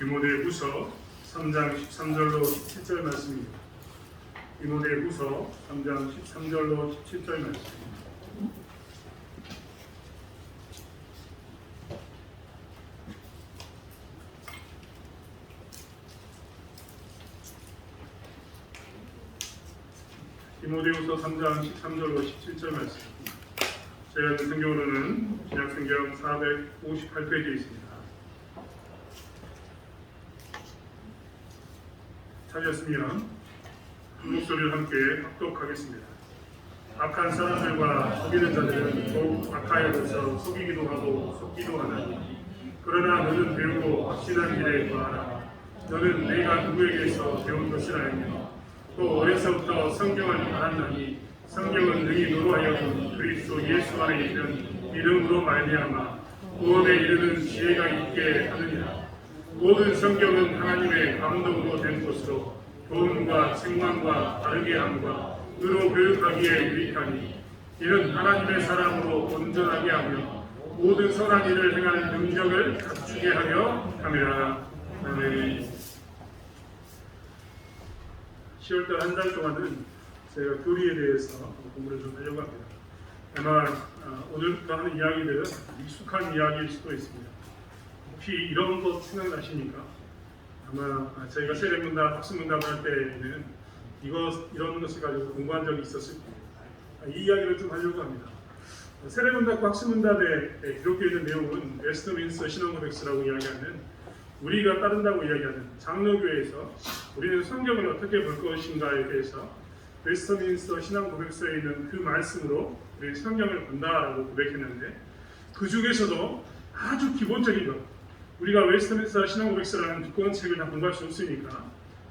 디모데후서 3장 13절로 17절 말씀입니다. 디모데후서 3장 13절로 17절 말씀입니다. 디모데후서 3장 13절로 17절 말씀. 제가 읽은 성경으로는 신약성경 458페이지에 있습니다. 찾으셨으면 한 목소리를 함께 합독하겠습니다. 악한 사람들과 속이는 자들은 더욱 악하여져서 속이기도 하고 속기도 하나니, 그러나 너는 배우고 확신한 일에 거하라. 너는 내가 누구에게서 배운 것을 알며 또 어려서부터 성경을 알았나니, 성경은 능히 너로 하여금 그리스도 예수 안에 있는 이름으로 말미암아 구원에 이르는 지혜가 있게 하느니라. 모든 성경은 하나님의 감동으로 된 것으로 교훈과 책망과 바르게 함과 의로 교육하기에 유익하니, 이는 하나님의 사람으로 온전하게 하며 모든 선한 일을 행하는 능력을 갖추게 하려 함이라. 아멘. 10월달 한 달 동안은 제가 교리에 대해서 공부를 좀 하려고 합니다. 아마 오늘부터 하는 이야기들은 익숙한 이야기일 수도 있습니다. 혹시 이런 것 생각나십니까? 아마 저희가 세례문답, 학습문답을 할 때는 이런 것을 가지고 공부한 적이 있었을 겁니다. 이 이야기를 좀 하려고 합니다. 세례문답과 학습문답에 기록되어 있는 내용은 웨스트민스터 신앙고백서라고 이야기하는, 우리가 따른다고 이야기하는 장로교회에서 우리는 성경을 어떻게 볼 것인가에 대해서 웨스트민스터 신앙고백서에 있는 그 말씀으로 우리 성경을 본다라고 고백했는데, 그 중에서도 아주 기본적인 것, 우리가 웨스트민스터 신앙고백서라는 두꺼운 책을 다 공부할 수 없으니까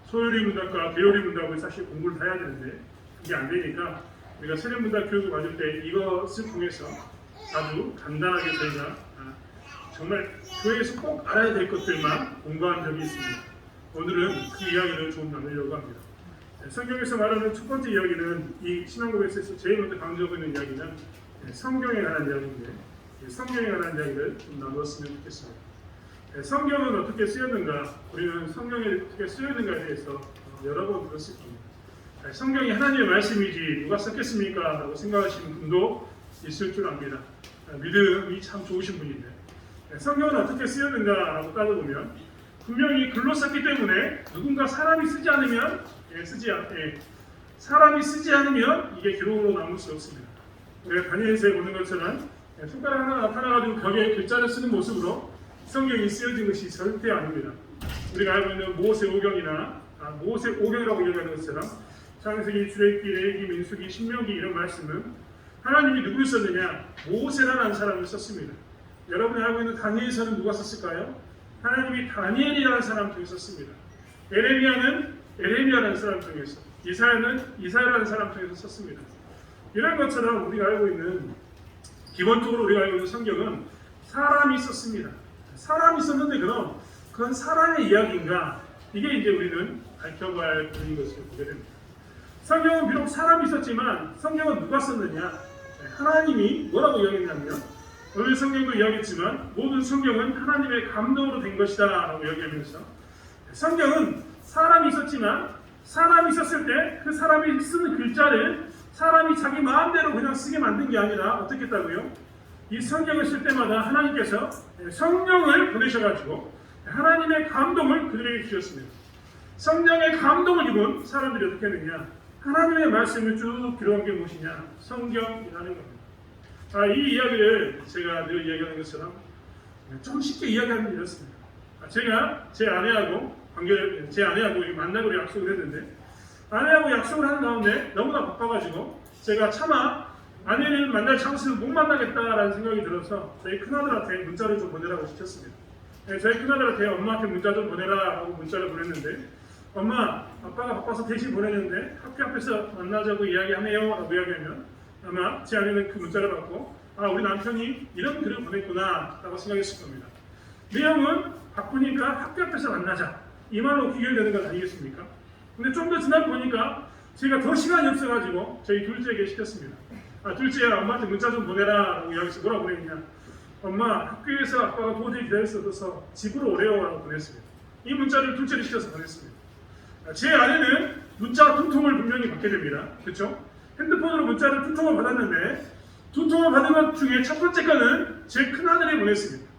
소요리 문답과 개요리 문답을 사실 공부를 다 해야 되는데, 그게 안 되니까 우리가 세례문답 교육을 받을 때 이것을 통해서 아주 간단하게 저희가 정말 교회에서 꼭 알아야 될 것들만 공부한 적이 있습니다. 오늘은 그 이야기를 좀 나누려고 합니다. 성경에서 말하는 첫 번째 이야기는, 이 신앙고백서에서 제일 먼저 강조하고 있는 이야기는 성경에 관한 이야기인데, 성경에 관한 이야기를 좀 나누었으면 좋겠습니다. 성경은 어떻게 쓰였는가, 우리는 성경이 어떻게 쓰였는가에 대해서 여러 번 들었을 겁니다. 성경이 하나님의 말씀이지 누가 썼겠습니까? 라고 생각하시는 분도 있을 줄 압니다. 믿음이 참 좋으신 분인데, 성경은 어떻게 쓰였는가라고 따져보면 분명히 글로 썼기 때문에 누군가 사람이 쓰지 않으면 이게 기록으로 남을 수 없습니다. 우리가 다니엘서에 보는 것처럼 손가락 하나 나타나가지고 벽에 글자를 쓰는 모습으로 성경이 쓰여진 것이 절대 아닙니다. 우리가 알고 있는 모세오경이나 모세오경이라고 이야기하는 것처럼 창세기, 출애굽기, 레위기, 민수기, 신명기 이런 말씀은 하나님이 누구를 썼느냐? 모세라는 사람을 썼습니다. 여러분이 알고 있는 다니엘서는 누가 썼을까요? 하나님이 다니엘이라는 사람 중에 썼습니다. 에레미야는 에레미야라는 사람 중에서, 이사야는 이사야라는 사람 중에서 썼습니다. 이런 것처럼 우리가 알고 있는, 기본적으로 우리가 알고 있는 성경은 사람이 썼습니다. 사람이 썼는데 그건 사람의 이야기인가? 이게 이제 우리는 밝혀봐야 할 그런 것을 보게 됩니다. 성경은 비록 사람이 썼지만 성경은 누가 썼느냐? 하나님이 뭐라고 이야기했냐면, 오늘 성경도 이야기했지만 모든 성경은 하나님의 감동으로 된 것이다 라고 이야기하면서, 성경은 사람이 썼지만 사람이 썼을 때 그 사람이 쓰는 글자를 사람이 자기 마음대로 그냥 쓰게 만든 게 아니라 어떻게 했다고요? 이 성경을 쓸 때마다 하나님께서 성령을 보내셔가지고 하나님의 감동을 그들에게 주셨습니다. 성령의 감동을 입은 사람들이 어떻게 했느냐? 하나님의 말씀을 쭉 기록한 게 무엇이냐? 성경이라는 겁니다. 이 이야기를 제가 늘 이야기하는 것처럼 좀 쉽게 이야기하면 이렇습니다. 제가 제 아내하고 만나기로 약속을 했는데, 아내하고 약속을 하는 가운데 너무나 바빠가지고 제가 차마 아내를 만날 장소를 못 만나겠다라는 생각이 들어서 저희 큰아들한테 문자를 좀 보내라고 시켰습니다. 저희 큰아들한테 엄마한테 문자 좀 보내라 하고 문자를 보냈는데, 엄마, 아빠가 바빠서 대신 보내는데 학교 앞에서 만나자고 이야기하네요 라고 이야기하면 아마 제 아내는 그 문자를 받고, 우리 남편이 이런 글을 보냈구나 라고 생각했을 겁니다. 내용은 바쁘니까 학교 앞에서 만나자, 이 말로 귀결되는 건 아니겠습니까? 근데 좀 더 지나고 보니까 제가 더 시간이 없어가지고 저희 둘째에게 시켰습니다. 둘째야, 엄마한테 문자 좀 보내라 라고 이야기해서 뭐라고 보냈냐? 엄마, 학교에서 아빠가 도저히 기다릴 수 없어서 집으로 오래요 라고 보냈습니다. 이 문자를 둘째를 시켜서 보냈습니다. 제 아내는 문자 두 통을 분명히 받게 됩니다. 그렇죠? 핸드폰으로 문자를 두 통을 받았는데 두 통을 받은 것 중에 첫 번째 거는 제 큰아들이 보냈습니다.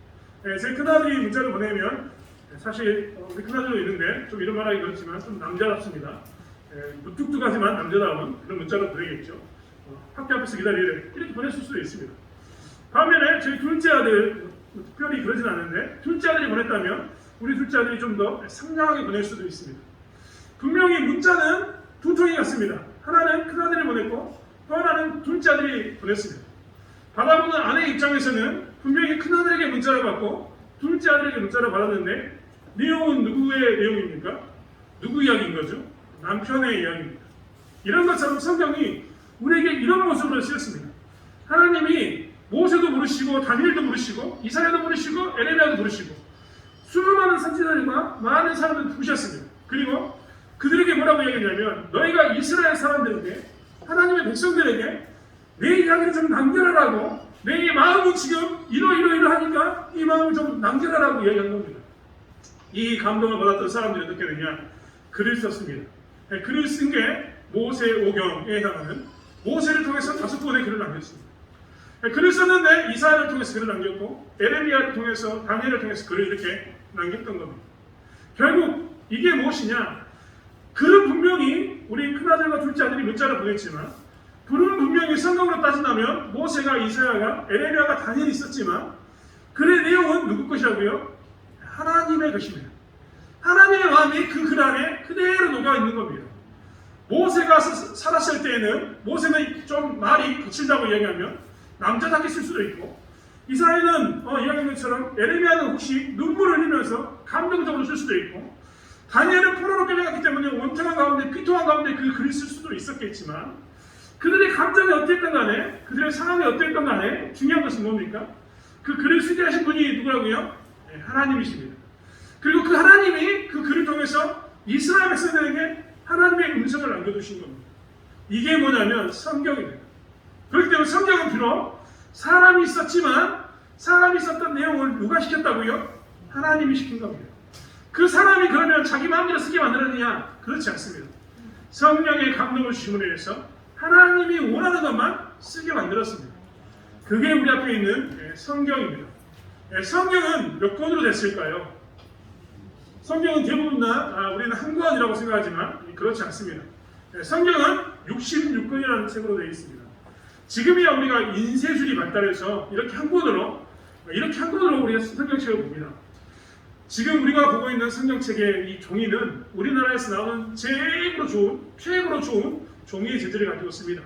제 큰아들이 문자를 보내면 사실 우리 큰아들도 있는데 좀 이런 말하기 그렇지만 좀 남자답습니다. 무뚝뚝하지만 남자다운 그런 문자로 보내겠죠. 학교 앞에서 기다리래 이렇게 보냈을 수도 있습니다. 반면에 저희 둘째 아들 특별히 그러진 않은데 둘째 아들이 보냈다면 우리 둘째 아들이 좀 더 상냥하게 보낼 수도 있습니다. 분명히 문자는 두 통이 같습니다. 하나는 큰아들이 보냈고 또 하나는 둘째 아들이 보냈습니다. 받아보는 아내 입장에서는 분명히 큰아들에게 문자를 받고 둘째 아들에게 문자를 받았는데 내용은 누구의 내용입니까? 누구 이야기인 거죠? 남편의 이야기입니다. 이런 것처럼 성경이 우리에게 이런 모습으로 쓰였습니다. 하나님이 모세도 부르시고 다니엘도 부르시고 이사야도 부르시고 에레미야도 부르시고 수많은 선지자들과 많은 사람을 부르셨습니다. 그리고 그들에게 뭐라고 얘기했냐면 너희가 이스라엘 사람들에게 하나님의 백성들에게 내 이야기를 좀 남겨라라고 내 마음이 지금 이러하니까 이 마음을 좀 남겨라라고 이야기한 겁니다. 이 감동을 받았던 사람들이 어떻게 되냐? 글을 썼습니다. 글을 쓴 게 모세오경에 해당하는 모세를 통해서 5권의 글을 남겼습니다. 글을 썼는데 이사야를 통해서 글을 남겼고 에레미야를 통해서 다니엘을 통해서 글을 이렇게 남겼던 겁니다. 결국 이게 무엇이냐? 글은 분명히 우리 큰아들과 둘째 아들이 문자를 보냈지만 글은 분명히 성경으로 따진다면 모세가 이사야가 에레미야가 다니엘이 있었지만 글의 내용은 누구 것이라고요? 하나님의 것입니다. 하나님의 마음이 그 글 안에 그대로 녹아있는 겁니다. 모세가 살았을 때에는 모세는 좀 말이 거칠다고 이야기하면 남자답게 쓸 수도 있고 이사야는 이야기한 것처럼 에레미야는 혹시 눈물을 흘리면서 감동적으로 쓸 수도 있고 다니엘은 포로로 끌려갔기 때문에 원통한 가운데 피통한 가운데 그 글을 쓸 수도 있었겠지만 그들의 감정이 어땠던 간에 그들의 상황이 어땠던 간에 중요한 것은 뭡니까? 그 글을 쓰게 하신 분이 누구라고요? 네, 하나님이십니다. 그리고 그 하나님이 그 글을 통해서 이스라엘 백성들에게 하나님의 음성을 남겨두신 겁니다. 이게 뭐냐면 성경입니다. 그렇기 때문에 성경은 비록 사람이 있었지만 사람이 있었던 내용을 누가 시켰다고요? 하나님이 시킨 겁니다. 그 사람이 그러면 자기 마음대로 쓰게 만들었느냐? 그렇지 않습니다. 성령의 감동을 주심으로 인해서 하나님이 원하는 것만 쓰게 만들었습니다. 그게 우리 앞에 있는 성경입니다. 성경은 몇 권으로 됐을까요? 성경은 대부분 다 우리는 한 권이라고 생각하지만 그렇지 않습니다. 성경은 66권이라는 책으로 되어 있습니다. 지금이야 우리가 인쇄술이 발달해서 이렇게 한 권으로 우리가 성경책을 봅니다. 지금 우리가 보고 있는 성경책의 이 종이는 우리나라에서 나오는 최고로 좋은 종이의 재질을 가지고 있습니다.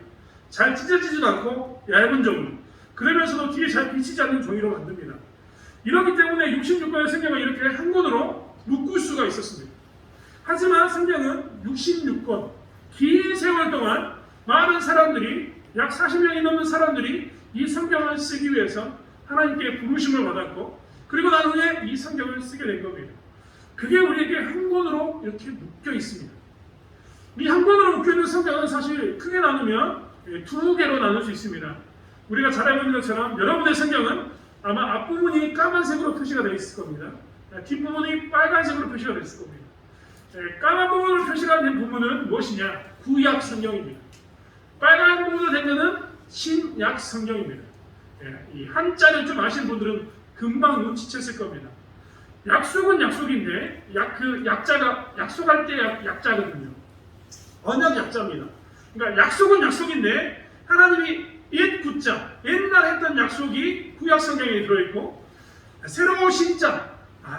잘 찢어지지도 않고 얇은 종이, 그러면서도 뒤에 잘 비치지 않는 종이로 만듭니다. 이렇기 때문에 66권의 성경을 이렇게 한 권으로 묶을 수가 있었습니다. 하지만 성경은 66권, 긴 세월 동안 많은 사람들이 약 40명이 넘는 사람들이 이 성경을 쓰기 위해서 하나님께 부르심을 받았고 그리고 난 후에 이 성경을 쓰게 된 겁니다. 그게 우리에게 한 권으로 이렇게 묶여 있습니다. 이 한 권으로 묶여 있는 성경은 사실 크게 나누면 두 개로 나눌 수 있습니다. 우리가 잘 알고 있는 것처럼 여러분의 성경은 아마 앞부분이 까만색으로 표시가 되어 있을 겁니다. 뒷부분이 빨간색으로 표시가 되어 있을 겁니다. 까만 부분으로 표시가 된 부분은 무엇이냐? 구약 성경입니다. 빨간 부분으로 된 것은 신약 성경입니다. 이 한자를 좀 아시는 분들은 금방 눈치챘을 겁니다. 약속은 약속인데 약자가 약속할 때 약자거든요. 언약 약자입니다. 그러니까 약속은 약속인데 하나님이 옛 구자, 옛날 했던 약속이 구약 성경에 들어있고 새로운 신자,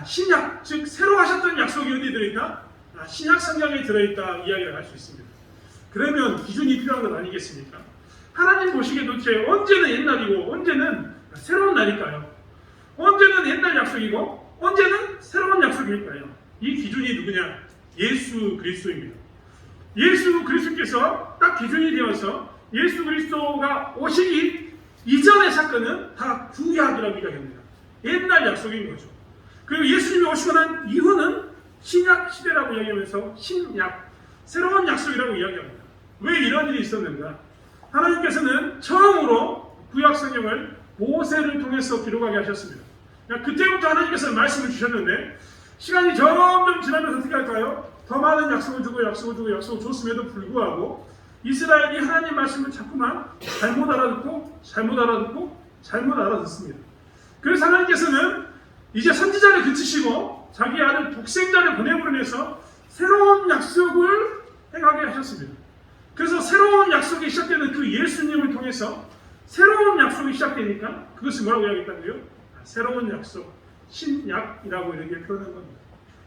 신약, 즉 새로 하셨던 약속이 어디에 들어있다? 신약 성경에 들어있다 이야기를 할 수 있습니다. 그러면 기준이 필요한 것 아니겠습니까? 하나님 보시기에 도대체 언제는 옛날이고 언제는 새로운 날일까요? 언제는 옛날 약속이고 언제는 새로운 약속일까요? 이 기준이 누구냐? 예수 그리스도입니다. 예수 그리스도께서 딱 기준이 되어서 예수 그리스도가 오시기 이전의 사건은 다 구약이라고 이야기합니다. 옛날 약속인 거죠. 그리고 예수님이 오시고 난 이후는 신약 시대라고 이야기하면서 신약, 새로운 약속이라고 이야기합니다. 왜 이런 일이 있었는가? 하나님께서는 처음으로 구약 성경을 모세를 통해서 기록하게 하셨습니다. 그때부터 하나님께서 말씀을 주셨는데 시간이 점점 지나면서 어떻게 할까요? 더 많은 약속을 주고 약속을 줬음에도 불구하고 이스라엘이 하나님 말씀을 자꾸만 잘못 알아듣습니다. 그래서 하나님께서는 이제 선지자를 그치시고 자기 아들 독생자를 보내므로 해서 새로운 약속을 행하게 하셨습니다. 그래서 새로운 약속이 시작되는 그 예수님을 통해서 새로운 약속이 시작되니까 그것을 뭐라고 이야기했다고요? 새로운 약속, 신약이라고 이렇게 표현한 겁니다.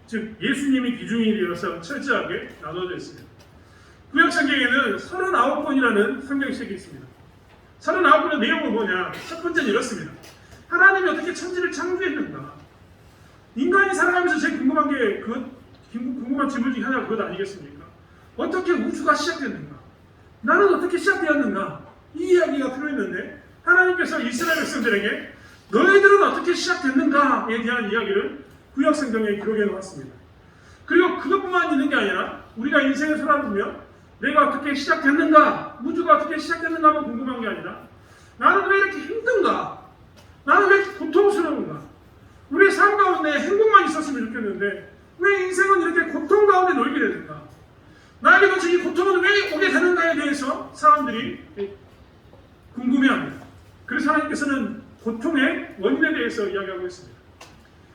즉 예수님이 기준이 되어서 철저하게 나눠져 있습니다. 구약 성경에는 39권이라는 성경책이 있습니다. 39권의 내용은 뭐냐? 첫 번째는 이렇습니다. 하나님이 어떻게 천지를 창조했는가? 인간이 살아가면서 제일 궁금한 게 궁금한 질문 중에 하나가 그것 아니겠습니까? 어떻게 우주가 시작됐는가? 나는 어떻게 시작되었는가? 이 이야기가 필요했는데 하나님께서 이스라엘 백성들에게 너희들은 어떻게 시작됐는가에 대한 이야기를 구약 성경에 기록해 놓았습니다. 그리고 그것뿐만 있는 게 아니라 우리가 인생을 살아보면 내가 어떻게 시작됐는가, 우주가 어떻게 시작됐는가만 궁금한 게 아니라 나는 왜 이렇게 힘든가? 나는 왜 이렇게 고통스러운가? 우리의 삶 가운데 행복만 있었으면 좋겠는데 왜 인생은 이렇게 고통 가운데 놀게 되는가? 나에게 도대체 이 고통은 왜 오게 되는가에 대해서 사람들이 궁금해합니다. 그래서 하나님께서는 고통의 원인에 대해서 이야기하고 있습니다.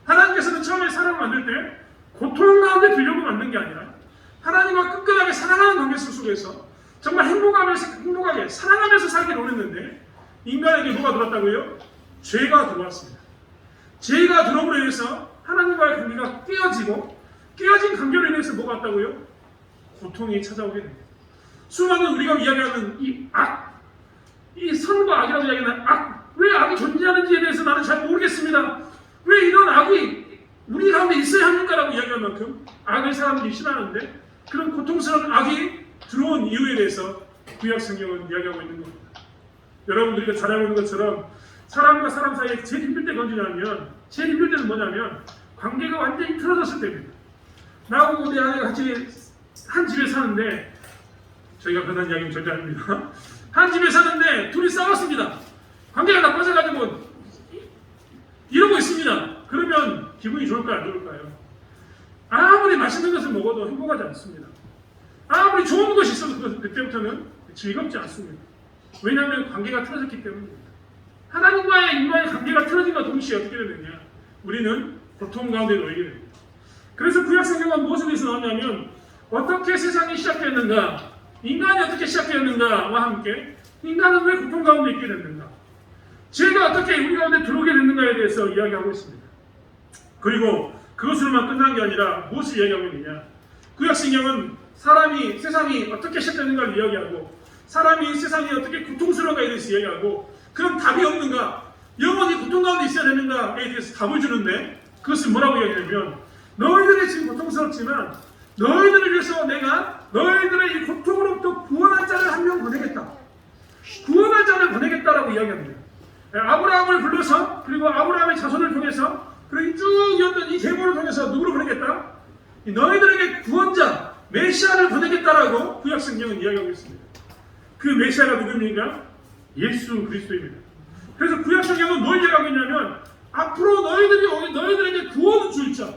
하나님께서는 처음에 사람을 만들 때 고통 가운데 두려고 만든 게 아니라 하나님과 끈끈하게 사랑하는 관계 속에서 정말 행복하게 사랑하면서 살기를 원했는데 인간에게 뭐가 들어왔다고요? 죄가 들어왔습니다. 죄가 들어옴으로 인해서 하나님과의 관계가 깨어진 관계로 인해서 뭐가 왔다고요? 고통이 찾아오게 됩니다. 수많은 우리가 이야기하는 이 악, 이 선과 악이라고 이야기하는 악, 왜 악이 존재하는지에 대해서 나는 잘 모르겠습니다. 왜 이런 악이 우리 가운데 있어야 합니까라고 이야기할 만큼 악을 사람들이 싫어하는데 그런 고통스러운 악이 들어온 이유에 대해서 구약 성경은 이야기하고 있는 겁니다. 여러분 우리가 잘 알고 있는 것처럼 사람과 사람 사이에 제일 힘들 때가 언제냐면 제일 힘들 때는 뭐냐면 관계가 완전히 틀어졌을 때입니다. 나하고 우리 아내가 같이 한 집에 사는데 저희가 그런 이야기는 절대 아닙니다. 한 집에 사는데 둘이 싸웠습니다. 관계가 나빠져가지고 이러고 있습니다. 그러면 기분이 좋을까요? 안 좋을까요? 아무리 맛있는 것을 먹어도 행복하지 않습니다. 아무리 좋은 것이 있어도 그때부터는 즐겁지 않습니다. 왜냐하면 관계가 틀어졌기 때문입니다. 하나님과의 인간의 관계가 틀어진과 동시에 어떻게 되느냐? 우리는 고통 가운데 놓이게 됩니다. 그래서 구약 성경은 무엇에 대해서 나오냐면 어떻게 세상이 시작되었는가? 인간이 어떻게 시작되었는가와 함께 인간은 왜 고통 가운데 있게 됐는가? 죄가 어떻게 우리 가운데 들어오게 됐는가에 대해서 이야기하고 있습니다. 그리고 그것으로만 끝난 게 아니라 무엇을 이야기하고 있느냐? 구약 성경은 세상이 어떻게 시작되는가를 이야기하고 사람이 세상이 어떻게 고통스러운가에 대해서 이야기하고 그럼 답이 없는가? 영원히 고통 가운데 있어야 되는가에 대해서 답을 주는데 그것을 뭐라고 이야기하냐면 너희들이 지금 고통스럽지만 너희들을 위해서 내가 너희들의 이 고통으로부터 구원할 자를 한 명 보내겠다. 구원할 자를 보내겠다라고 이야기합니다. 아브라함을 불러서 그리고 아브라함의 자손을 통해서 그리고 쭉 이었던 이 계보를 통해서 누구를 보내겠다? 너희들에게 구원자 메시아를 보내겠다라고 구약 성경은 이야기하고 있습니다. 그 메시아가 누굽니까? 예수 그리스도입니다. 그래서 구약 성경은 뭘 이야기하고 있냐면 앞으로 너희들에게 구원을 줄 자,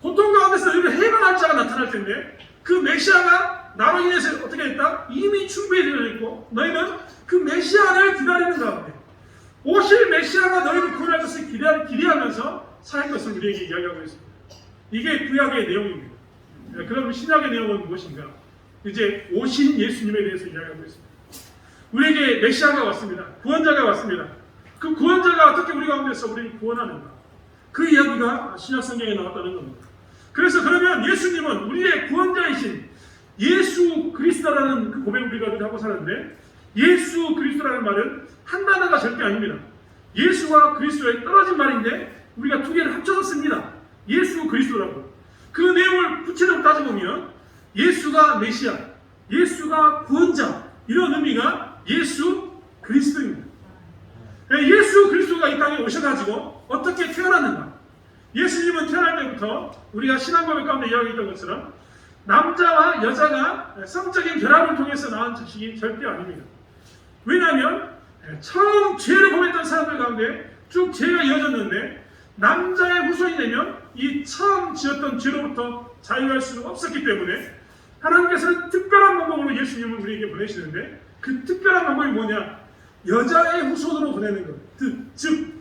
고통 가운데서 너희를 해방할 자가 나타날 텐데 그 메시아가 나로 인해서 어떻게 됐다? 이미 준비되어 있고 너희는 그 메시아를 기다리는 가운데 오실 메시아가 너희를 구원할 것을 기대하면서 살 것을 우리에게 이야기하고 있습니다. 이게 구약의 내용입니다. 그럼 신약의 내용은 무엇인가? 이제 오신 예수님에 대해서 이야기하고 있습니다. 우리에게 메시아가 왔습니다. 구원자가 왔습니다. 그 구원자가 어떻게 우리 가운데서 우리를 구원하는가? 그 이야기가 신약 성경에 나왔다는 겁니다. 그래서 그러면 예수님은 우리의 구원자이신 예수 그리스도라는 그 고백을 우리가 늘 하고 사는데 예수 그리스도라는 말은 한 단어가 절대 아닙니다. 예수와 그리스도의 떨어진 말인데 우리가 두 개를 합쳐서 씁니다. 예수 그리스도라고. 그 내용을 구체적으로 따져보면 예수가 메시아, 예수가 구원자 이런 의미가 예수 그리스도입니다. 예수 그리스도가 이 땅에 오셔가지고 어떻게 태어났는가? 예수님은 태어날 때부터 우리가 신앙고백 가운데 이야기했던 것처럼 남자와 여자가 성적인 결합을 통해서 낳은 자식이 절대 아닙니다. 왜냐하면 처음 죄를 범했던 사람들 가운데 쭉 죄가 이어졌는데 남자의 후손이 되면 이 처음 지었던 죄로부터 자유할 수는 없었기 때문에 하나님께서는 특별한 방법으로 예수님을 우리에게 보내시는데 그 특별한 방법이 뭐냐? 여자의 후손으로 보내는 것. 즉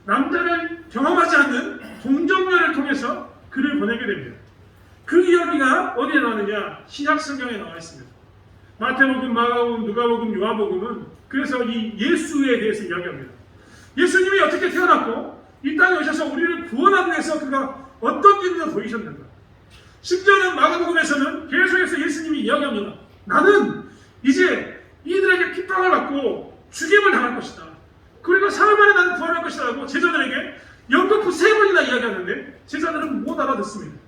남자를 경험하지 않는 동정녀를 통해서 그를 보내게 됩니다. 그 이야기가 어디에 나오느냐? 신약 성경에 나와 있습니다. 마태복음, 마가복음, 누가복음, 요한복음은 그래서 이 예수에 대해서 이야기합니다. 예수님이 어떻게 태어났고 이 땅에 오셔서 우리를 구원하기 위해서 그가 어떤 일을 보이셨는가. 심지어는 마가복음에서는 계속해서 예수님이 이야기합니다. 나는 이제 이들에게 핍박을 받고 죽임을 당할 것이다. 그리고 사흘 만에 나는 부활할 것이다 하고 제자들에게 연거푸 3번이나 이야기하는데 제자들은 못 알아듣습니다.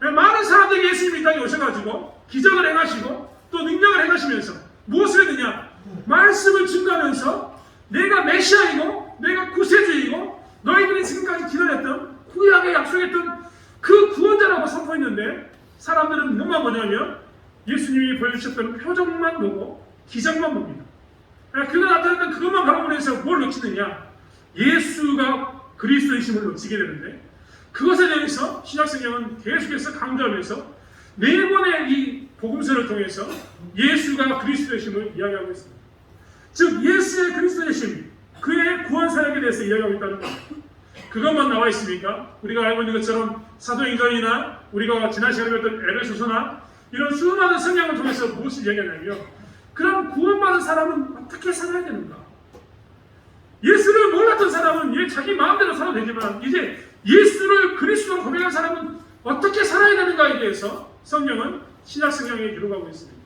많은 사람들이 예수님이 이 땅에 오셔가지고 기적을 행하시고 또 능력을 행하시면서 무엇을 했느냐? 말씀을 증거하면서 내가 메시아이고 내가 구세주이고 너희들이 지금까지 기다렸던 구약에 약속했던 그 구원자라고 선포했는데 사람들은 뭐만 보냐면 예수님이 보여주셨던 표정만 보고 기적만 봅니다. 그가 나타났던 그것만 바라보면서 뭘 놓치느냐? 예수가 그리스도이심을 놓치게 되는데 그것에 대해서 신약성경은 계속해서 강조하면서 4번의 이 복음서를 통해서 예수가 그리스도이심을 이야기하고 있습니다. 즉 예수의 그리스도이심, 그의 구원 사역에 대해서 이야기하고 있다는 겁니다. 그것만 나와 있습니까? 우리가 알고 있는 것처럼 사도행전이나 우리가 지난 시간에 배웠던 에베소서나 이런 수많은 성경을 통해서 무엇을 이야기하냐면 그럼 구원받은 사람은 어떻게 살아야 되는가? 예수를 몰랐던 사람은 자기 마음대로 살아도 되지만 이제 예수를 그리스도로 고백한 사람은 어떻게 살아야 되는가에 대해서 성경은 신약 성경에 기록하고 있습니다.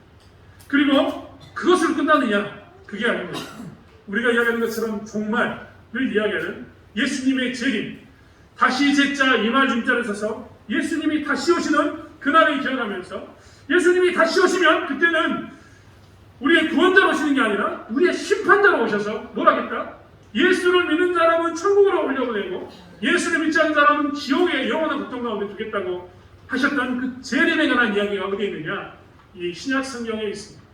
그리고 그것으로 끝나느냐? 그게 아닙니다. 우리가 이야기하는 것처럼 종말을 이야기하는 예수님의 재림, 다시 제자 이말 중자를 써서 예수님이 다시 오시는 그날을 기억하면서 예수님이 다시 오시면 그때는 우리의 구원자로 오시는 게 아니라 우리의 심판자로 오셔서 뭘 하겠다? 예수를 믿는 사람은 천국으로 올려보내고 예수를 믿지 않는 사람은 지옥의 영원한 고통 가운데 두겠다고 하셨던 그 재림에 관한 이야기가 어디에 있느냐? 이 신약 성경에 있습니다.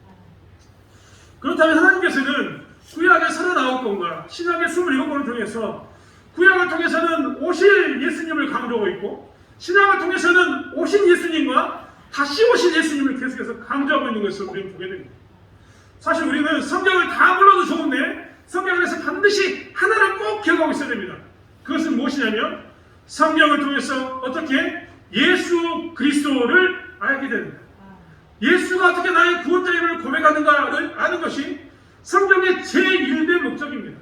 그렇다면 하나님께서는 구약의 39권과 신약의 27권을 통해서 구약을 통해서는 오실 예수님을 강조하고 있고 신약을 통해서는 오신 예수님과 다시 오신 예수님을 계속해서 강조하고 있는 것을 우리는 보게 됩니다. 사실 우리는 성경을 다 불러도 좋은데 성경에서 반드시 하나를 꼭 기억하고 있어야 됩니다. 그것은 무엇이냐면 성경을 통해서 어떻게 예수 그리스도를 알게 됩니다. 예수가 어떻게 나의 구원자임을 고백하는가를 아는 것이 성경의 제1대 목적입니다.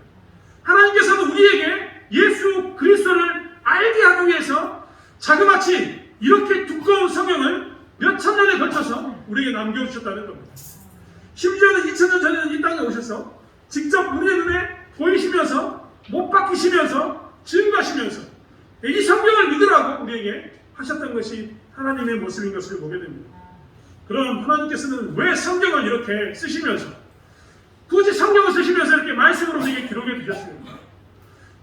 하나님께서는 우리에게 예수 그리스도를 알게 하기 위해서 자그마치 이렇게 두꺼운 성경을 몇천 년에 걸쳐서 우리에게 남겨주셨다는 겁니다. 심지어는 2000년 전에는 이 땅에 오셔서 직접 우리의 눈에 보이시면서 못 박히시면서 증거하시면서 이 성경을 믿으라고 우리에게 하셨던 것이 하나님의 모습인 것을 보게 됩니다. 그럼 하나님께서는 왜 성경을 이렇게 쓰시면서 굳이 성경을 쓰시면서 이렇게 말씀으로 우리에게 기록해 주셨습니까?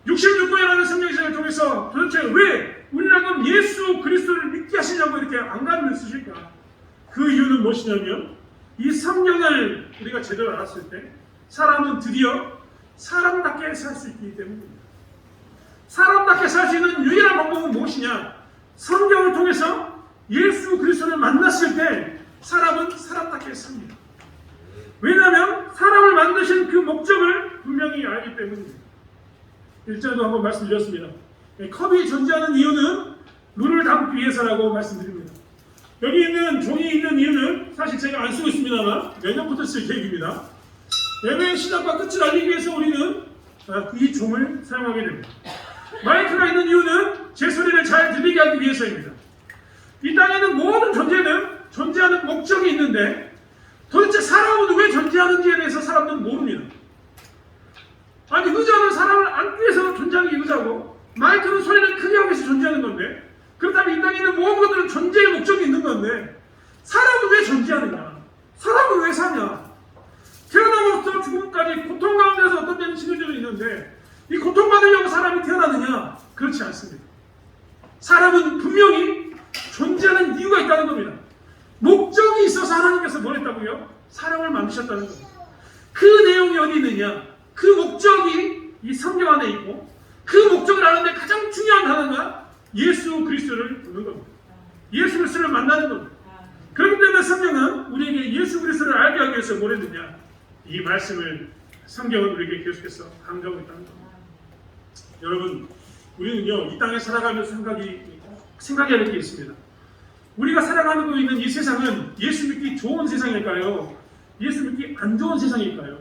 66권이라는 성경책을 통해서 도대체 왜 우리라고 예수 그리스도를 믿게 하시냐고 이렇게 안간힘을 쓰실까? 그 이유는 무엇이냐면 이 성경을 우리가 제대로 알았을 때 사람은 드디어 사람답게 살 수 있기 때문입니다. 사람답게 살 수 있는 유일한 방법은 무엇이냐? 성경을 통해서 예수 그리스도를 만났을 때 사람은 사람답게 삽니다. 왜냐하면 사람을 만드신 그 목적을 분명히 알기 때문입니다. 일전에도 한번 말씀드렸습니다. 컵이 존재하는 이유는 물을 담기 위해서라고 말씀드립니다. 여기 있는 종이 있는 이유는 사실 제가 안 쓰고 있습니다만 내년부터 쓸 계획입니다. 예배의 시작과 끝을 알리기 위해서 우리는 이 종을 사용하게 됩니다. 마이크가 있는 이유는 제 소리를 잘 들리게 하기 위해서입니다. 이 땅에는 모든 존재는 존재하는 목적이 있는데 도대체 사람은 왜 존재하는지에 대해서 사람들은 모릅니다. 아니 의자는 사람을 앉기 위해서 존재하는 게 의자고 마이크는 소리를 크게 하기 위해서 존재하는 건데 그렇다면 이 땅에 있는 모든 것들은 존재의 목적이 있는 건데 사람은 왜 존재하느냐? 사람은 왜 사냐? 태어나고부터 죽음까지 고통 가운데서 어떤 때는 치료제도 있는데 이 고통받으려고 사람이 태어나느냐? 그렇지 않습니다. 사람은 분명히 존재하는 이유가 있다는 겁니다. 목적이 있어서 하나님께서 뭘 했다고요? 사람을 만드셨다는 겁니다. 그 내용이 어디 있느냐? 그 목적이 이 성경 안에 있고 그 목적을 아는데 가장 중요한 단어가 예수 그리스도를 보는 겁니다. 예수 그리스도를 만나는 겁니다. 그렇기 때문에 성경은 우리에게 예수 그리스도를 알게 하기 위해서 뭘 했느냐? 이 말씀을 성경은 우리에게 계속해서 강조하고 있다는 겁니다. 여러분, 우리는요, 이 땅에 살아가면서 생각해야 할 게 있습니다. 우리가 살아가고 있는 이 세상은 예수 믿기 좋은 세상일까요? 예수 믿기 안 좋은 세상일까요?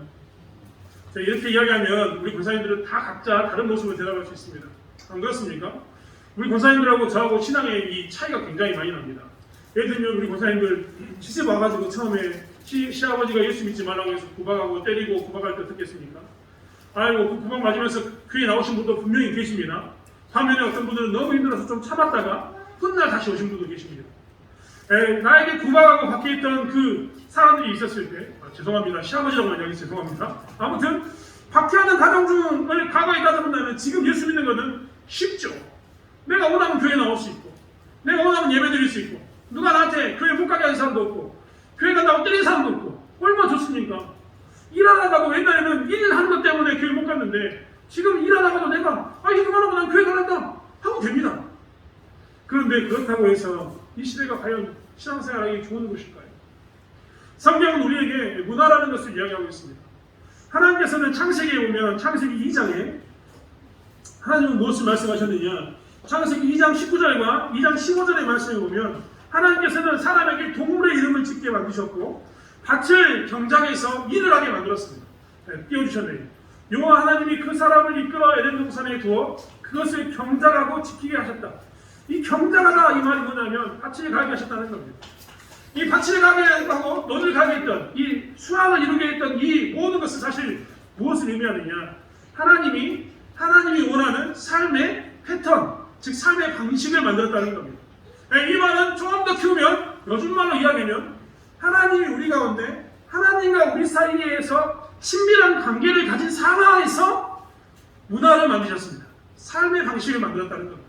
자, 이렇게 이야기하면 우리 권사님들은 다 각자 다른 모습을 대답할 수 있습니다. 안 그렇습니까? 우리 권사님들하고 저하고 신앙의 이 차이가 굉장히 많이 납니다. 예를 들면 우리 권사님들 시집 와가지고 처음에 시아버지가 예수 믿지 말라고 해서 구박하고 때리고 구박할 때 어떻겠습니까? 아이고, 그 구박 맞으면서 교회 나오신 분도 분명히 계십니다. 반면에 어떤 분들은 너무 힘들어서 좀 참았다가 훗날 다시 오신 분도 계십니다. 나에게 구박하고 밖에 있던 그 사람들이 있었을 때, 죄송합니다. 시아버지라고 하니 죄송합니다. 아무튼 박해하는 가정 중을 과거에 따져본다면 지금 예수 믿는 것은 쉽죠. 내가 원하면 교회 나올 수 있고, 내가 원하면 예배 드릴 수 있고, 누가 나한테 교회 못 가게 하는 사람도 없고, 교회 간다고 때리는 사람도 없고, 얼마나 좋습니까? 일하다가도 옛날에는 일하는 것 때문에 교회 못 갔는데 지금 일하다가도 내가 이거 그만하고 난 교회 가란다 하고 됩니다. 그런데 그렇다고 해서 이 시대가 과연 신앙생활하기 좋은 곳일까요? 성경은 우리에게 문화라는 것을 이야기하고 있습니다. 하나님께서는 창세기에 보면 창세기 2장에 하나님은 무엇을 말씀하셨느냐? 창세기 2장 19절과 2장 15절의 말씀에 보면 하나님께서는 사람에게 동물의 이름을 짓게 만드셨고 밭을 경작해서 일을 하게 만들었습니다. 띄워주셨네요. 여호와 하나님이 그 사람을 이끌어 에덴 동산에 두어 그것을 경작하고 지키게 하셨다. 이 경작하다 이 말이 뭐냐면 밭을 가게 하셨다는 겁니다. 이 밭을 가게 하고 논을 가게 했던 이 수확을 이루게 했던 이 모든 것은 사실 무엇을 의미하느냐? 하나님이 원하는 삶의 패턴, 즉 삶의 방식을 만들었다는 겁니다. 이 말은 조금 더 키우면 요즘 말로 이야기하면 하나님이 우리 가운데 하나님과 우리 사이에서 친밀한 관계를 가진 상황에서 문화를 만드셨습니다. 삶의 방식을 만들었다는 겁니다.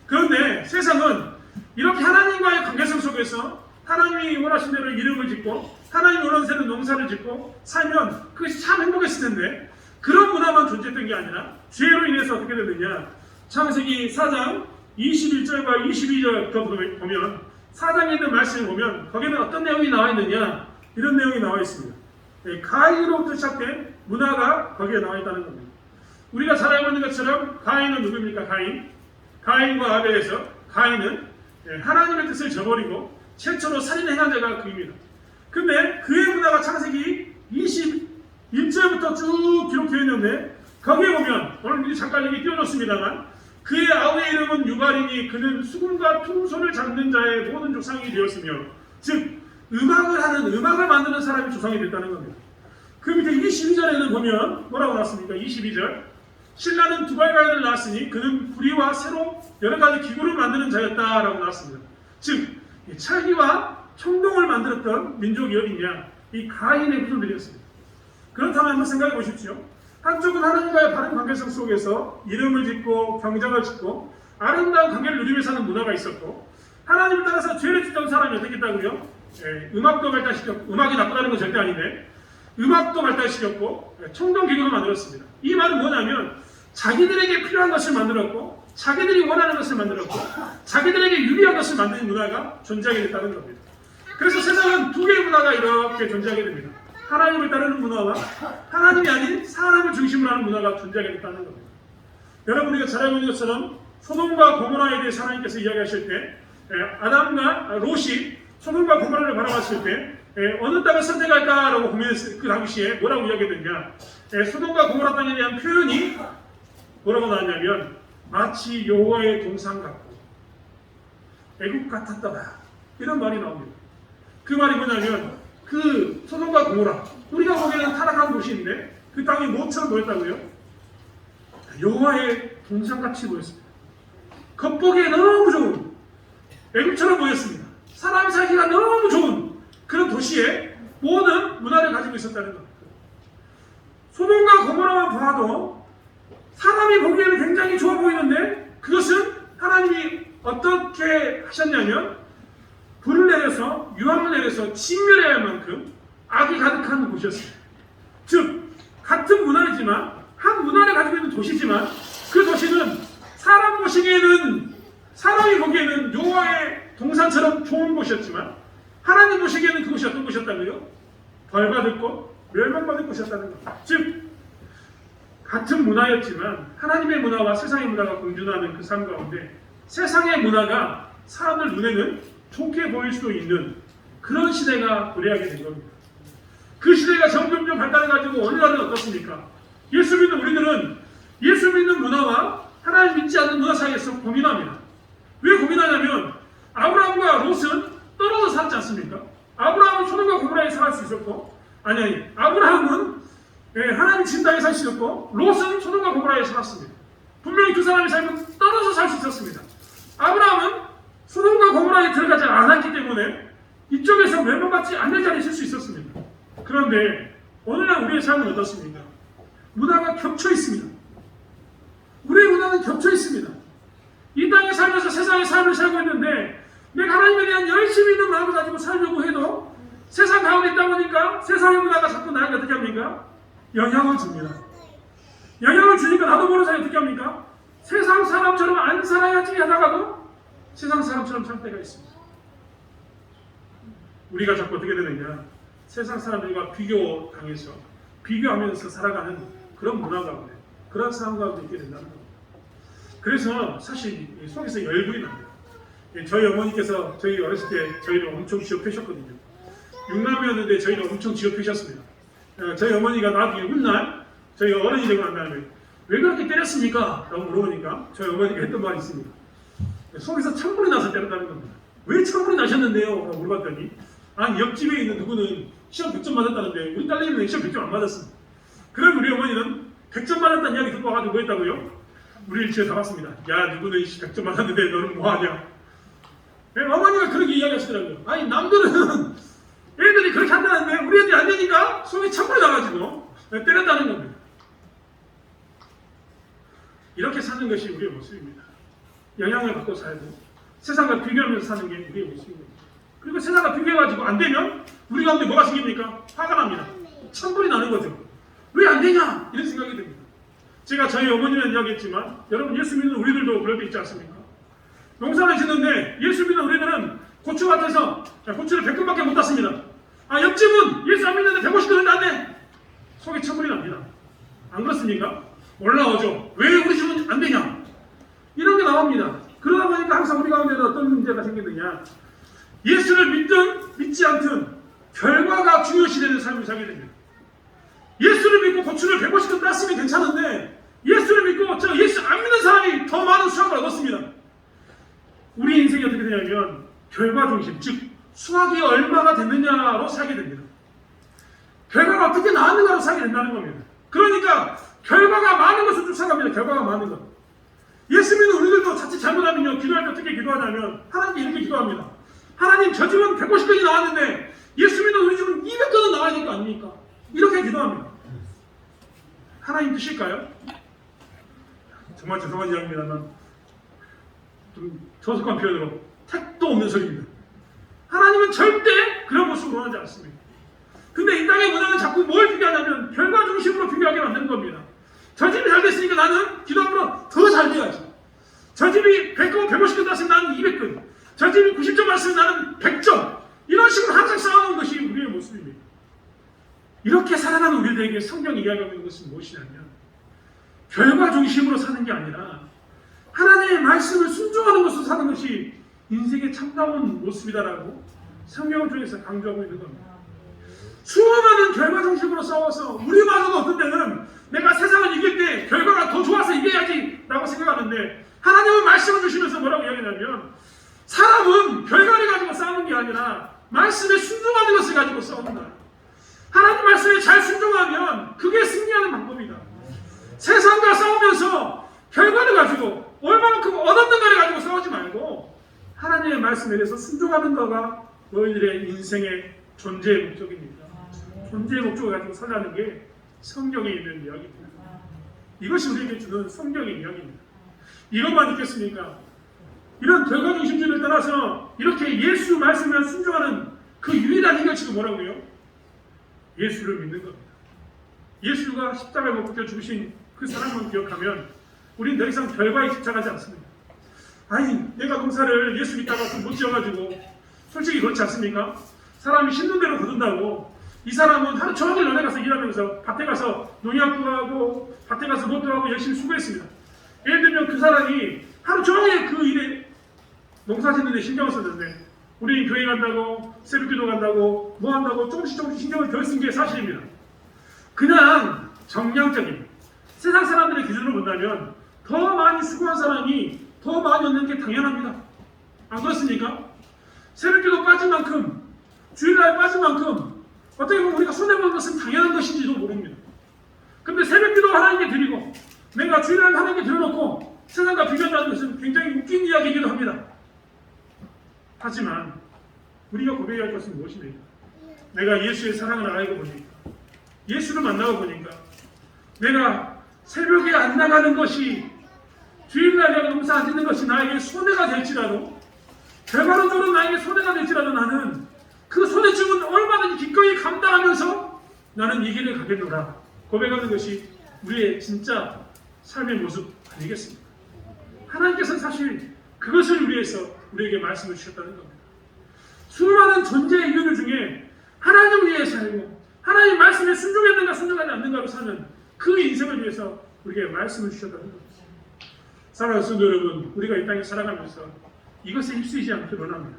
그런데 세상은 이렇게 하나님과의 관계성 속에서 하나님이 원하신 대로 이름을 짓고 하나님이 원하는 대로 농사를 짓고 살면 그것이 참 행복했을 텐데 그런 문화만 존재했던 게 아니라 죄로 인해서 어떻게 됐느냐? 창세기 4장 21절과 22절 보면 4장에 있는 말씀을 보면 거기는 어떤 내용이 나와 있느냐? 이런 내용이 나와 있습니다. 가인으로부터 시작된 문화가 거기에 나와 있다는 겁니다. 우리가 잘 알고 있는 것처럼 가인은 누구입니까? 가인과 아벨에서 가인은 하나님의 뜻을 저버리고 최초로 살인을 행한 자가 그입니다. 근데 그의 문화가 창세기 21절부터 쭉 기록되어 있는데 거기에 보면 오늘 미리 잠깐 얘기 띄워줬습니다만 그의 아우의 이름은 유발이니 그는 수금과 퉁소를 잡는 자의 모든 조상이 되었으며 즉 음악을 만드는 사람이 조상이 됐다는 겁니다. 그 밑에 22절에는 보면 뭐라고 나왔습니까? 22절 신라는 두발가인을 낳았으니 그는 구리와 새로 여러 가지 기구를 만드는 자였다라고 나왔습니다. 즉 찰기와 청동을 만들었던 민족이 어디냐? 이 가인의 후손들이었습니다. 그렇다면 한번 생각해 보십시오. 한쪽은 하나님과의 바른 관계성 속에서 이름을 짓고 경작을 짓고 아름다운 관계를 누리며 사는 문화가 있었고 하나님을 따라서 죄를 짓던 사람이 어떻게 했다고요? 음악도 발달시켰고 음악이 나쁘다는 건 절대 아닌데 음악도 발달시켰고 청동기구도 만들었습니다. 이 말은 뭐냐면 자기들에게 필요한 것을 만들었고 자기들이 원하는 것을 만들었고 자기들에게 유리한 것을 만드는 문화가 존재하게 됐다는 겁니다. 그래서 세상은 두 개의 문화가 이렇게 존재하게 됩니다. 하나님을 따르는 문화와 하나님이 아닌 사람을 중심으로 하는 문화가 존재하게 됐다는 겁니다. 여러분 우리가 잘 알고 있는 것처럼 소돔과 고모라에 대해서 하나님께서 이야기하실 때 아담과 롯이 소돔과 고모라를 바라봤을 때 어느 땅을 선택할까라고 고민했을 그 당시에 뭐라고 이야기했느냐? 소돔과 고모라 땅에 대한 표현이 뭐라고 나왔냐면 마치 여호와의 동산 같고 애국 같았다 이런 말이 나옵니다. 그 말이 뭐냐면 그 소돔과 고모라 우리가 보기에는 타락한 곳인데 그 땅이 뭐처럼 보였다고요? 여호와의 동산같이 보였습니다. 겉보기에 너무 좋은 애국처럼 보였습니다. 사람이 살기가 너무 좋은 그런 도시에 모든 문화를 가지고 있었다는 겁니다. 소돔과 고모라만 봐도 사람이 보기에는 굉장히 좋아 보이는데 그것은 하나님이 어떻게 하셨냐면 불을 내려서 유황을 내려서 진멸해야 할 만큼 악이 가득한 곳이었습니다. 즉 같은 문화이지만 한 문화를 가지고 있는 도시지만 그 도시는 사람 보시기에는 사람이 보기에는 노아의 동산처럼 좋은 곳이었지만 하나님 보시기에는 그곳이 어떤 곳이었다고요? 벌받을 곳, 멸망받을 곳이었다는 것. 즉 같은 문화였지만 하나님의 문화와 세상의 문화가 공존하는 그 삶 가운데 세상의 문화가 사람들 눈에는 좋게 보일 수도 있는 그런 시대가 도래하게 된 겁니다. 그 시대가 점점점 발달해가지고 오늘날은 어떻습니까? 예수 믿는 우리들은 예수 믿는 문화와 하나님 믿지 않는 문화 사이에서 고민합니다. 왜 고민하냐면 아브라함과 롯은 떨어져 살지 않습니까? 아브라함은 소돔과 고모라에 살 수 있었고 아니 아브라함은 하나님 진 땅에 살 수 있었고 롯은 소돔과 고모라에 살았습니다. 분명히 두 사람이 살면 떨어져 살 수 있었습니다. 아브라함은 소돔과 고모라에 들어가지 않았기 때문에 이쪽에서 멸망받지 않는 자리에 있을 수 있었습니다. 그런데 오늘날 우리의 삶은 어떻습니까? 문화가 겹쳐 있습니다. 우리의 문화는 겹쳐 있습니다. 이 땅에 살면서 세상의 삶을 살고 있는데 내가 하나님에 대한 열심히 있는 마음을 가지고 살려고 해도 세상 가운데 있다 보니까 세상의 문화가 자꾸 나에게 어떻게 합니까? 영향을 줍니다. 영향을 주니까 나도 모르는 사이에 어떻게 합니까? 세상 사람처럼 안 살아야지 하다가도 세상 사람처럼 살 때가 있습니다. 우리가 자꾸 어떻게 되느냐? 세상 사람들과 비교당해서 비교하면서 살아가는 그런 문화 가운데 그런 상황 가운데 있게 된다는 겁니다. 그래서 사실 속에서 열불이 납니다. 저희 어머니께서 저희 어렸을 때 저희를 엄청 지어펴셨거든요. 6남이었는데 저희를 엄청 지어펴셨습니다. 저희 어머니가 나중에 훗날 저희가 어른이 되고 난 다음에 왜 그렇게 때렸습니까? 라고 물어보니까 저희 어머니가 했던 말이 있습니다. 속에서 찬물이 나서 때렸다는 겁니다. 왜 찬물이 나셨는데요? 라고 물어봤더니 아니 옆집에 있는 누구는 시험 100점 맞았다는데 우리 딸내미는 시험 100점 안 맞았습니다. 그럼 우리 어머니는 100점 맞았다는 이야기 듣고 와가지고 뭐 했다고요? 우리를 집에 잡았습니다. 야 누구는 100점 맞았는데 너는 뭐하냐? 어머니가 그렇게 이야기하시더라고요. 아니 남들은 애들이 그렇게 한다는데 우리 애들이 안 되니까 속에 찬물이 나가지고 때렸다는 겁니다. 이렇게 사는 것이 우리의 모습입니다. 영향을 받고 살고 세상과 비교하면서 사는 게 우리의 모습입니다. 그리고 세상과 비교해가지고 안 되면 우리 가운데 뭐가 생깁니까? 화가 납니다. 찬물이 나는 거죠. 왜 안 되냐? 이런 생각이 듭니다. 제가 저희 어머니는 이야기했지만 여러분 예수 믿는 우리들도 그럴 때 있지 않습니까? 농사를 짓는데 예수 믿는 우리들은 고추밭에서 고추를 100근밖에 못 땄습니다. 옆집은 예수 안 믿는데 150근을 땄네. 속에 찬물이 납니다. 안 그렇습니까? 올라오죠. 왜 우리 집은 안 되냐? 이런 게 나옵니다. 그러다 보니까 항상 우리 가운데는 어떤 문제가 생기느냐? 예수를 믿든 믿지 않든 결과가 중요시되는 삶을 살게 됩니다. 예수를 믿고 고추를 150근 땄으면 괜찮은데 예수를 믿고 저 예수 안 믿는 사람이 더 많은 수확을 얻었습니다. 우리 인생이 어떻게 되냐면 결과 중심, 즉 수확이 얼마가 됐느냐로 살게 됩니다. 결과가 어떻게 나왔는가로 살게 된다는 겁니다. 그러니까 결과가 많은 것을 쫓아갑니다. 결과가 많은 것. 예수 믿는 우리들도 자칫 잘못하면요, 기도할 때 어떻게 기도하냐면 하나님께 이렇게 기도합니다. 하나님, 저 집은 150건이 나왔는데 예수 믿는 우리 집은 200건은 나와야 될 거 아닙니까? 이렇게 기도합니다. 하나님 뜻일까요? 정말 죄송한 이야기입니다만 좀 저속한 표현으로 택도 없는 소리입니다. 하나님은 절대 그런 모습을 원하지 않습니다. 근데 이 땅의 문화는 자꾸 뭘 비교하냐면 결과 중심으로 비교하게 만드는 겁니다. 저 집이 잘 됐으니까 나는 기도함으로 더 잘 돼야지. 저 집이 100건, 150건 땄으면 나는 200건. 저 집이 90점 맞으면 나는 100점. 이런 식으로 항상 싸우는 것이 우리의 모습입니다. 이렇게 살아가는 우리들에게 성경이 이야기하고 있는 것은 무엇이냐면 결과 중심으로 사는 게 아니라 하나님의 말씀을 순종하는 것으로 사는 것이 인생의 참다운 모습이다라고 성경을 통해서 강조하고 있는 겁니다. 수많은 결과 중심으로 싸워서 우리마저도 어떤 때는 내가 세상을 이길 때 결과가 더 좋아서 이겨야지 라고 생각하는데 하나님은 말씀을 주시면서 뭐라고 이야기하냐면 사람은 결과를 가지고 싸우는 게 아니라 말씀에 순종하는 것을 가지고 싸운다. 하나님 말씀에 잘 순종하면 그게 승리하는 방법이다. 세상과 싸우면서 결과를 가지고 얼마만큼 얻었는가를 가지고 싸우지 말고 하나님의 말씀에 대해서 순종하는 거가 너희들의 인생의 존재의 목적입니다. 존재의 목적을 가지고 살라는 게 성경에 있는 이야기입니다. 이것이 우리에게 주는 성경의 이야기입니다. 이것만 있겠습니까? 이런 결과 중심주의를 떠나서 이렇게 예수 말씀에 순종하는 그 유일한 이것이 뭐라고요? 예수를 믿는 겁니다. 예수가 십자가에 못 박혀 죽으신 그 사랑만 기억하면 우리는 더 이상 결과에 집착하지 않습니다. 아니 내가 농사를 예수 믿다가 좀 못 지어가지고 솔직히 그렇지 않습니까? 사람이 심는 대로 거둔다고 이 사람은 하루 종일 논에 가서 일하면서 밭에 가서 농약 구하고 밭에 가서 못 들어가고 열심히 수고했습니다. 예를 들면 그 사람이 하루 종일 그 일에 농사 짓는 데 신경을 썼는데 우리 교회 간다고 새벽기도 간다고 뭐 한다고 조금씩 신경을 덜 쓴 게 사실입니다. 그냥 정량적인 세상 사람들의 기준으로 본다면 더 많이 수고한 사람이 더 많이 얻는 게 당연합니다. 안 그렇습니까? 새벽기도 빠진 만큼 주일날 빠진 만큼 어떻게 보면 우리가 손해보는 것은 당연한 것인지도 모릅니다. 근데 새벽기도 하나님께 드리고 내가 주일날 하나님께 드려놓고 세상과 비교한다는 것은 굉장히 웃긴 이야기이기도 합니다. 하지만 우리가 고백할 것은 무엇입니까? 내가 예수의 사랑을 알고 보니까 예수를 만나고 보니까 내가 새벽에 안 나가는 것이 주일날 내가 농사 안 짓는 것이 나에게 손해가 될지라도 결과론적으로 나에게 손해가 될지라도 나는 그 손해증은 얼마든지 기꺼이 감당하면서 나는 이 길을 가겠노라 고백하는 것이 우리의 진짜 삶의 모습 아니겠습니까? 하나님께서는 사실 그것을 위해서 우리에게 말씀을 주셨다는 겁니다. 수많은 존재의 이유들 중에 하나님을 위해 살고 하나님 말씀에 순종했는가 순종하지 않는가로 사는 그 인생을 위해서 우리에게 말씀을 주셨다는 겁니다. 사랑하는 성도 여러분, 우리가 이 땅에 살아가면서 이것에 휩쓰이지 않기를 원합니다.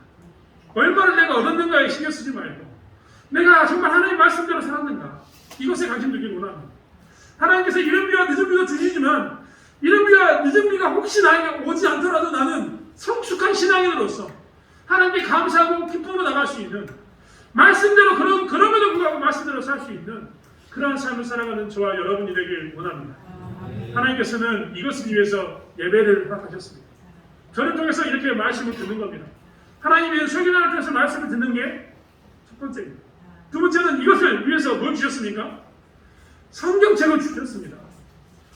얼마를 내가 얻었는가에 신경 쓰지 말고 내가 정말 하나님 말씀대로 살았는가 이것에 관심 두기를 원합니다. 하나님께서 이른 비와 늦은 비도 주시지만 이른 비와 늦은 비가 혹시 나에게 오지 않더라도 나는 성숙한 신앙인으로서 하나님께 감사하고 기쁨으로 나갈 수 있는 말씀대로 그럼에도 불구하고 말씀대로 살 수 있는 그러한 삶을 살아가는 저와 여러분이 되길 원합니다. 하나님께서는 이것을 위해서 예배를 허락하셨습니다. 저를 통해서 이렇게 말씀을 듣는 겁니다. 하나님의 설교자를 통해서 말씀을 듣는 게 첫 번째입니다. 두 번째는 이것을 위해서 뭘 주셨습니까? 성경책을 주셨습니다.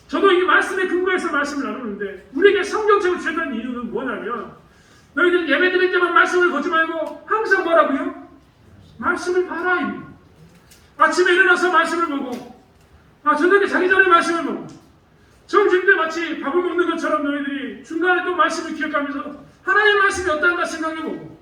저도 이 말씀에 근거해서 말씀을 나누는데 우리에게 성경책을 주셨다는 이유는 뭐냐면 너희들 예배 드릴 때만 말씀을 보지 말고 항상 뭐라고요? 말씀을 봐라. 아침에 일어나서 말씀을 보고 저녁에 자기 전에 말씀을 보고 점심 때 마치 밥을 먹는 것처럼 너희들이 중간에 또 말씀을 기억하면서 하나님의 말씀이 어떠한가 생각해보고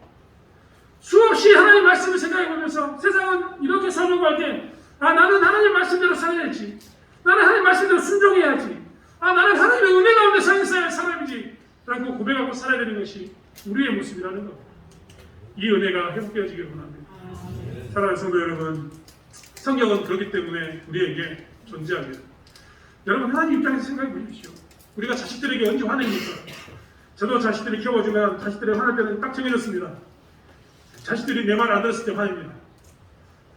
수없이 하나님의 말씀을 생각해보면서 세상은 이렇게 살려고 할 때 나는 하나님의 말씀대로 살아야지, 나는 하나님의 말씀대로 순종해야지, 나는 하나님의 은혜 가운데 서 있어야 사람이지 라고 고백하고 살아야 되는 것이 우리의 모습이라는 겁니다. 이 은혜가 회복되어지기를 원합니다. 사랑하는 성도 여러분, 성경은 그렇기 때문에 우리에게 존재합니다. 여러분 하나님 입장에서 생각해 보십시오. 우리가 자식들에게 언제 화냅니까? 저도 자식들이 키워주면 자식들이 화낼 때는 딱 정해졌습니다. 자식들이 내 말 안 들었을 때 화냅니다.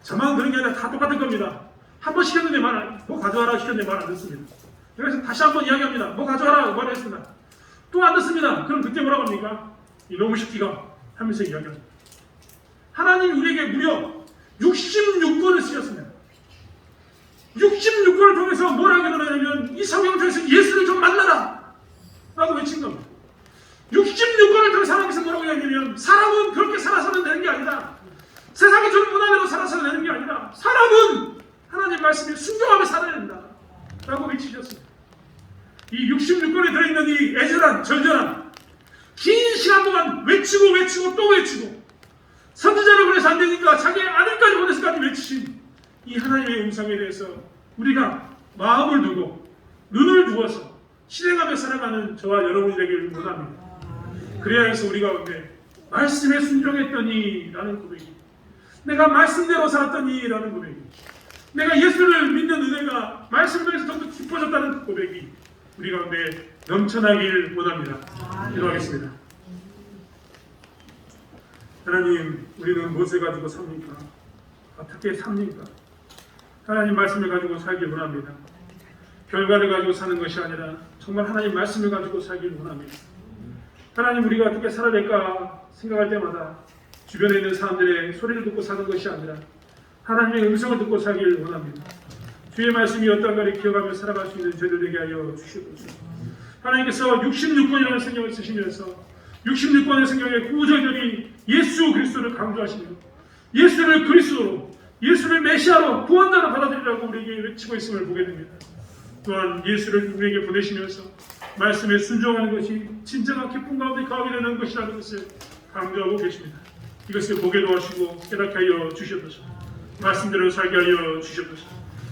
저만 그런 게 아니라 다 똑같은 겁니다. 한 번 시켰는데 뭐 가져와라 시켰는데 말 안 듣습니다. 그래서 다시 한 번 이야기합니다. 뭐 가져와라 말했습니다. 또 안 듣습니다. 그럼 그때 뭐라고 합니까? 이놈의 새끼가 하면서 이야기합니다. 하나님 우리에게 무려 66권을 쓰셨습니다. 66권을 통해서 뭐라고 그러냐면 이 성경을 통해서 예수를 좀 만나라 라고 외친 겁니다. 66권을 통해서 하나님께서 뭐라고 이야기하냐면 사람은 그렇게 살아서는 되는 게 아니다. 세상이 주는 문화대로 살아서는 되는 게 아니라 사람은 하나님 말씀에 순종하며 살아야 된다 라고 외치셨습니다. 이 66권에 들어있는 이 애절한 절절한 긴 시간 동안 외치고 또 외치고 선지자를 보내서 안 되니까 자기의 아들까지 보내서까지 외치신 이 하나님의 음성에 대해서 우리가 마음을 두고 눈을 두어서 실행하며 살아가는 저와 여러분이 되기를 원합니다. 그래야 해서 우리 가운데 말씀에 순종했더니 라는 고백이, 내가 말씀대로 살았더니 라는 고백이, 내가 예수를 믿는 은혜가 말씀대로 더욱더 깊어졌다는 고백이 우리 가운데 넘쳐나길 원합니다. 기도하겠습니다. 하나님, 우리는 무엇을 가지고 삽니까? 어떻게 삽니까? 하나님 말씀을 가지고 살길 원합니다. 결과를 가지고 사는 것이 아니라 정말 하나님 말씀을 가지고 살길 원합니다. 하나님, 우리가 어떻게 살아야 될까 생각할 때마다 주변에 있는 사람들의 소리를 듣고 사는 것이 아니라 하나님의 음성을 듣고 살길 원합니다. 주의 말씀이 어떤가를 기억하며 살아갈 수 있는 저희들 되게 하여 주시옵소서. 하나님께서 66권이라는 성경을 쓰시면서 66권의 성경에 구절절이 예수 그리스도를 강조하시며 예수를 그리스도로, 예수를 메시아로, 구원자로 받아들이라고 우리에게 외치고 있음을 보게 됩니다. 또한 예수를 우리에게 보내시면서 말씀에 순종하는 것이 진정한 기쁨 가운데 거하게 되는 것이라는 것을 강조하고 계십니다. 이것을 보게 도와주시고 깨닫게 하여 주시옵소서. 말씀대로 살게 하여 주시옵소서.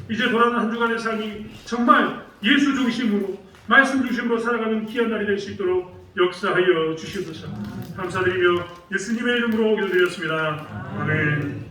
이제 돌아오는 한 주간의 삶이 정말 예수 중심으로 말씀 중심으로 살아가는 귀한 날이 될 수 있도록 역사하여 주시옵소서. 감사드리며 예수님의 이름으로 기도드렸습니다. 아멘.